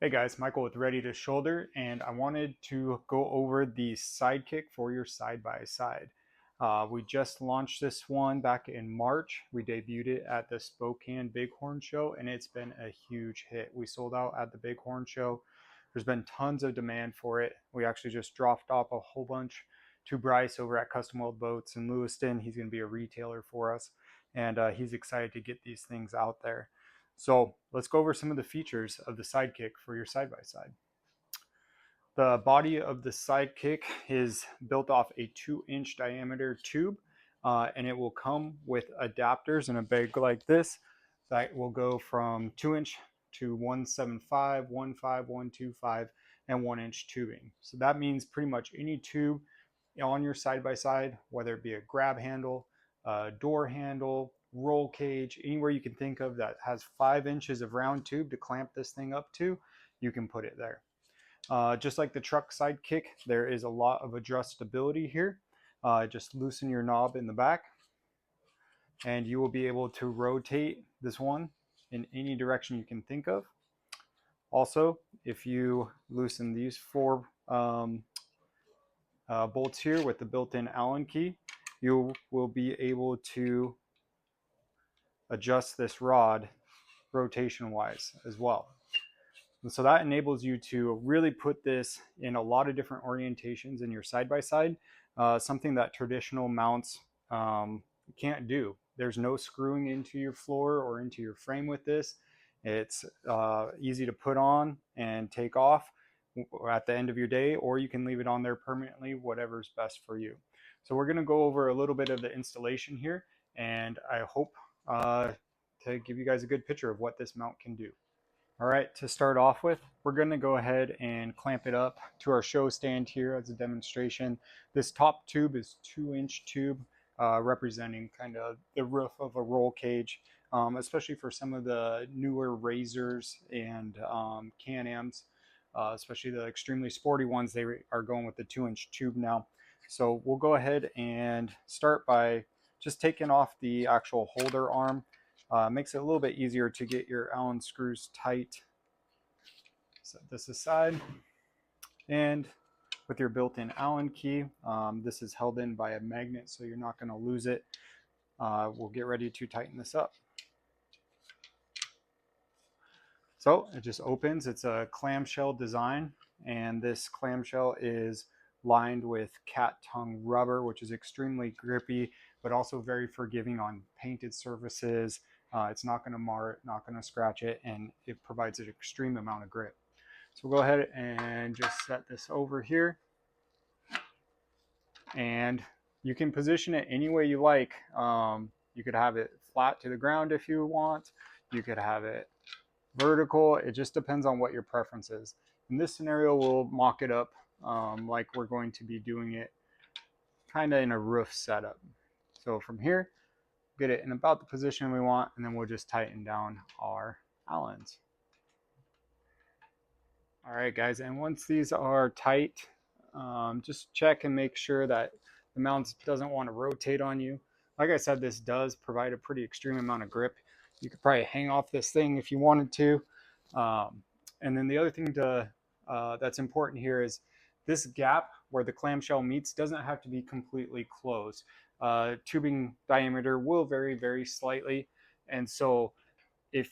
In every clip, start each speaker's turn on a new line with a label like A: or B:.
A: Hey guys, Michael with Ready to Shoulder, and I wanted to go over the Sidekick for your side-by-side. We just launched this one back in March. We debuted it at the Spokane Bighorn Show, and it's been a huge hit. We sold out at the Bighorn Show. There's been tons of demand for it. We actually just dropped off a whole bunch to Bryce over at Custom Weld Boats in Lewiston. He's going to be a retailer for us, and he's excited to get these things out there. So let's go over some of the features of the Sidekick for your side-by-side. The body of the Sidekick is built off a 2-inch diameter tube, and it will come with adapters in a bag like this that will go from 2-inch to 175, 15, 125, and 1-inch tubing. So that means pretty much any tube on your side-by-side, whether it be a grab handle, a door handle, roll cage, anywhere you can think of that has 5 inches of round tube to clamp this thing up to, you can put it there. Just like the truck Sidekick, there is a lot of adjustability here. Just loosen your knob in the back and you will be able to rotate this one in any direction you can think of. Also, if you loosen these 4 bolts here with the built-in Allen key, you will be able to adjust this rod rotation wise as well. And so that enables you to really put this in a lot of different orientations in your side-by-side, something that traditional mounts can't do. There's no screwing into your floor or into your frame with this. It's easy to put on and take off at the end of your day, or you can leave it on there permanently, whatever's best for you. So we're going to go over a little bit of the installation here, and I hope to give you guys a good picture of what this mount can do. All right, to start off with, we're going to go ahead and clamp it up to our show stand here as a demonstration. This top tube is 2-inch tube, representing kind of the roof of a roll cage, especially for some of the newer Razors and Can-Ams, especially the extremely sporty ones. They are going with the 2-inch tube now. So we'll go ahead and start by just taking off the actual holder arm. Makes it a little bit easier to get your Allen screws tight. Set this aside, and with your built-in Allen key, this is held in by a magnet, so you're not going to lose it. We'll get ready to tighten this up. So it just opens. It's a clamshell design, and this clamshell is lined with cat tongue rubber, which is extremely grippy, but also very forgiving on painted surfaces. It's not going to mar it, not going to scratch it, and it provides an extreme amount of grip. So we'll go ahead and just set this over here. And you can position it any way you like. You could have it flat to the ground if you want. You could have it vertical. It just depends on what your preference is. In this scenario, we'll mock it up like we're going to be doing it kind of in a roof setup. So from here, get it in about the position we want, and then we'll just tighten down our Allens. All right, guys, and once these are tight, just check and make sure that the mount doesn't want to rotate on you. Like I said, this does provide a pretty extreme amount of grip. You could probably hang off this thing if you wanted to. And then the other thing that's important here is this gap where the clamshell meets doesn't have to be completely closed. Tubing diameter will vary very slightly, and so if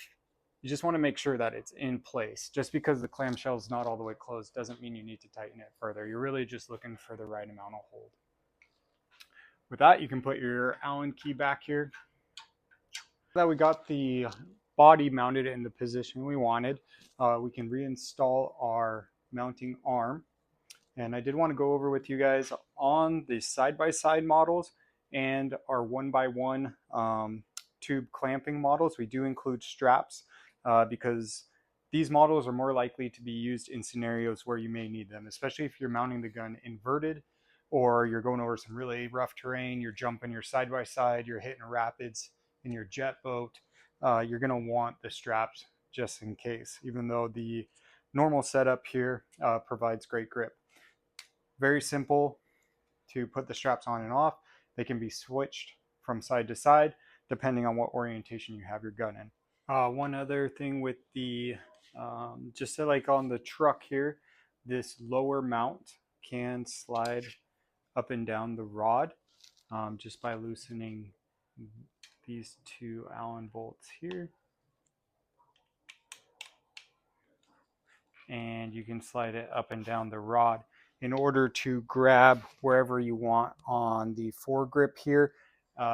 A: you just want to make sure that it's in place. Just because the clamshell is not all the way closed doesn't mean you need to tighten it further. You're really just looking for the right amount of hold. With that, you can put your Allen key back here. Now that we got the body mounted in the position we wanted, we can reinstall our mounting arm. And I did want to go over with you guys on the side-by-side models and our 1x1 tube clamping models. We do include straps because these models are more likely to be used in scenarios where you may need them, especially if you're mounting the gun inverted or you're going over some really rough terrain, you're jumping your side-by-side, you're hitting rapids in your jet boat. You're going to want the straps just in case, even though the normal setup here provides great grip. Very simple to put the straps on and off. They can be switched from side to side depending on what orientation you have your gun in. One other thing with the, just so like on the truck here, this lower mount can slide up and down the rod just by loosening these two Allen bolts here. And you can slide it up and down the rod in order to grab wherever you want on the foregrip here.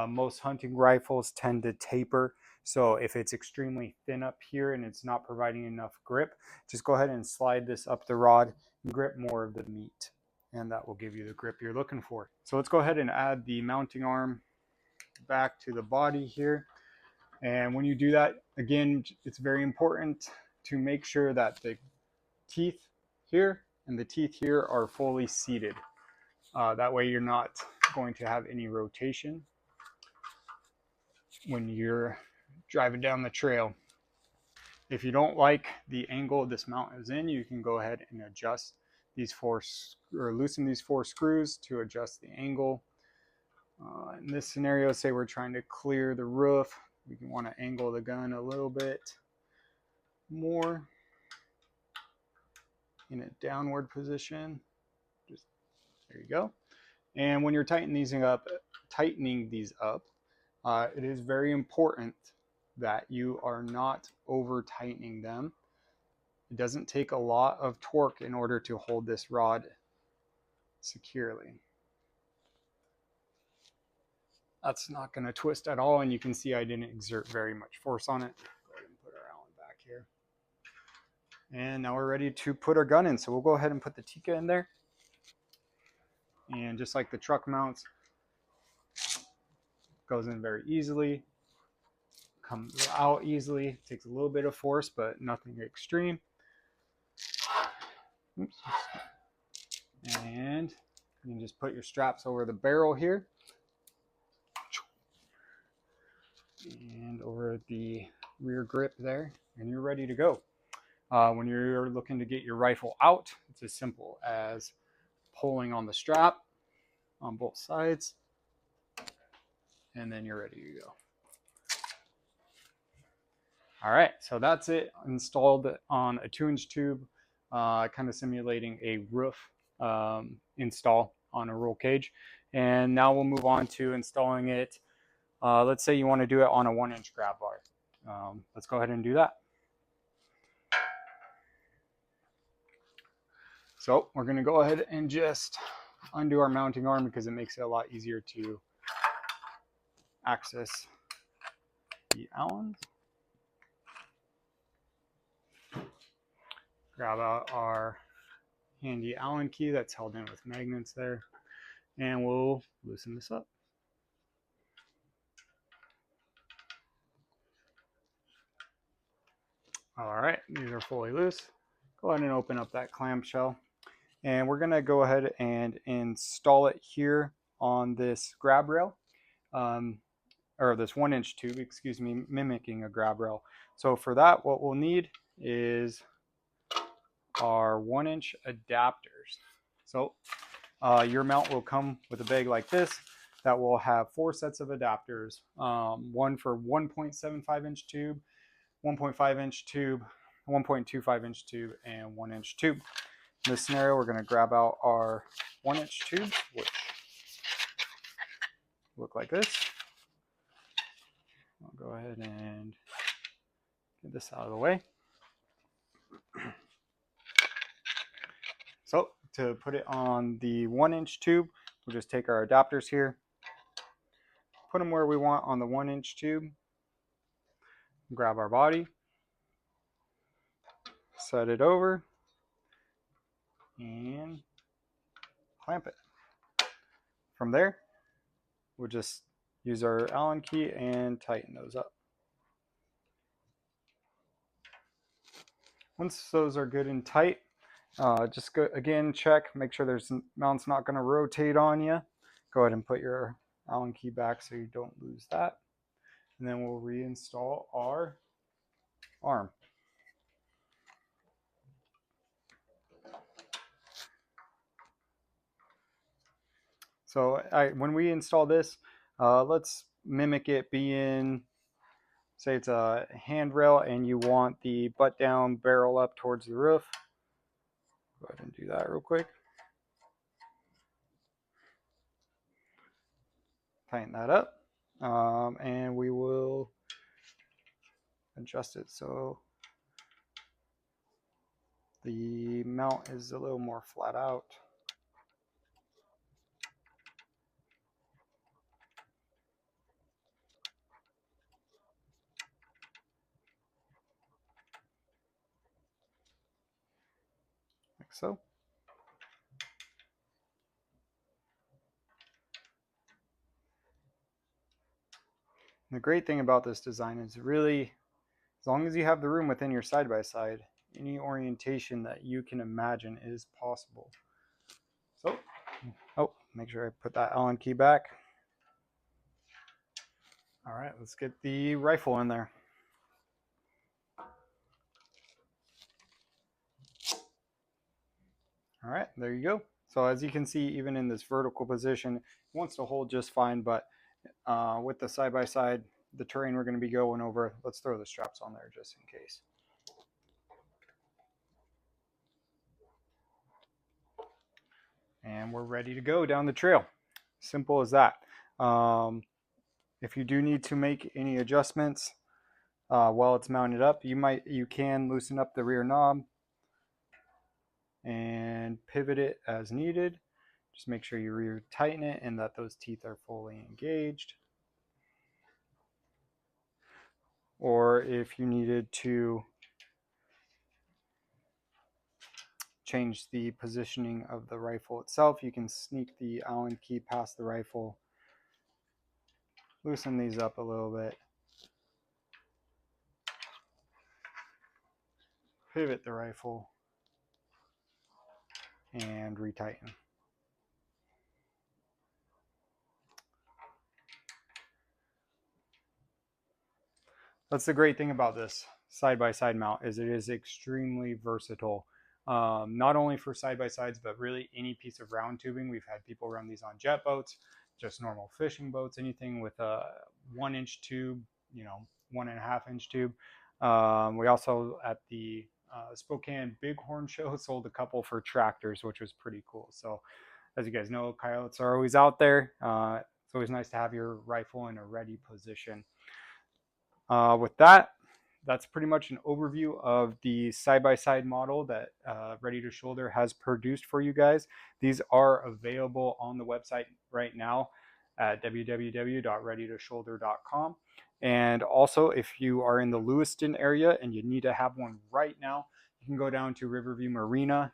A: Most hunting rifles tend to taper, so if it's extremely thin up here and it's not providing enough grip, just go ahead and slide this up the rod and grip more of the meat, and that will give you the grip you're looking for. So let's go ahead and add the mounting arm back to the body here. And when you do that, again, it's very important to make sure that the teeth here and the teeth here are fully seated. That way you're not going to have any rotation when you're driving down the trail. If you don't like the angle this mount is in, you can go ahead and adjust these loosen these 4 screws to adjust the angle. In this scenario, say we're trying to clear the roof, we can want to angle the gun a little bit more in a downward position. Just there you go. And when you're tightening these up, it is very important that you are not over tightening them. It doesn't take a lot of torque in order to hold this rod securely. That's not going to twist at all, and you can see I didn't exert very much force on it. Go ahead and put our Allen back here. And now we're ready to put our gun in. So we'll go ahead and put the Tikka in there. And just like the truck mounts, goes in very easily, comes out easily, takes a little bit of force, but nothing extreme. Oops. And you can just put your straps over the barrel here and over the rear grip there, and you're ready to go. When you're looking to get your rifle out, it's as simple as pulling on the strap on both sides, and then you're ready to go. All right, so that's it, installed on a 2-inch tube, kind of simulating a roof install on a roll cage. And now we'll move on to installing it. Let's say you want to do it on a 1-inch grab bar. Let's go ahead and do that. So we're going to go ahead and just undo our mounting arm because it makes it a lot easier to access the Allens. Grab out our handy Allen key that's held in with magnets there, and we'll loosen this up. All right, these are fully loose. Go ahead and open up that clamshell, and we're gonna go ahead and install it here on this grab rail, or this 1-inch tube, excuse me, mimicking a grab rail. So for that, what we'll need is our 1-inch adapters. So your mount will come with a bag like this that will have 4 sets of adapters, one for 1.75-inch tube, 1.5-inch tube, 1.25-inch tube, and 1-inch tube. In this scenario, we're going to grab out our 1-inch tubes, which look like this. I'll go ahead and get this out of the way. So to put it on the 1-inch tube, we'll just take our adapters here, put them where we want on the 1-inch tube, grab our body, set it over, and clamp it. From there, we'll just use our Allen key and tighten those up. Once those are good and tight, just go again, check, make sure there's mount's not going to rotate on you. Go ahead and put your Allen key back so you don't lose that. And then we'll reinstall our arm. So when we install this, let's mimic it being say it's a handrail and you want the butt down barrel up towards the roof. Go ahead and do that real quick. Tighten that up. And we will adjust it so the mount is a little more flat out. Like so. And the great thing about this design is really, as long as you have the room within your side-by-side, any orientation that you can imagine is possible. So, oh, make sure I put that Allen key back. All right, let's get the rifle in there. All right, there you go. So as you can see, even in this vertical position, it wants to hold just fine, but with the side-by-side, the terrain we're going to be going over, let's throw the straps on there just in case. And we're ready to go down the trail. Simple as that. If you do need to make any adjustments while it's mounted up, you can loosen up the rear knob and pivot it as needed. Just make sure you re-tighten it and that those teeth are fully engaged. Or if you needed to change the positioning of the rifle itself, you can sneak the Allen key past the rifle, loosen these up a little bit, pivot the rifle, and retighten. That's the great thing about this side-by-side mount, is it is extremely versatile. Not only for side-by-sides, but really any piece of round tubing. We've had people run these on jet boats, just normal fishing boats, anything with a 1-inch tube, 1.5-inch tube. We also, at the Spokane Bighorn show, sold a couple for tractors, which was pretty cool. So as you guys know, coyotes are always out there. It's always nice to have your rifle in a ready position. With that, that's pretty much an overview of the side-by-side model that Ready to Shoulder has produced for you guys. These are available on the website right now at www.readytoshoulder.com. And also, if you are in the Lewiston area and you need to have one right now, you can go down to Riverview Marina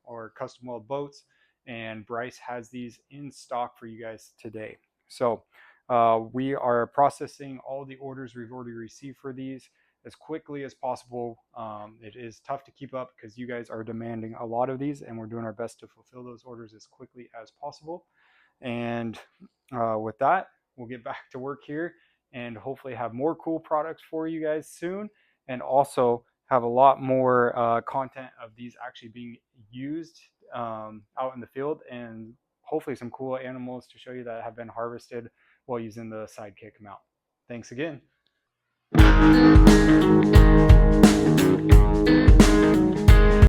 A: or Custom Weld Boats, and Bryce has these in stock for you guys today. So we are processing all the orders we've already received for these as quickly as possible. It is tough to keep up because you guys are demanding a lot of these, and we're doing our best to fulfill those orders as quickly as possible. And with that, we'll get back to work here and hopefully have more cool products for you guys soon, and also have a lot more content of these actually being used out in the field, and hopefully some cool animals to show you that have been harvested while using the Sidekick mount. Thanks again.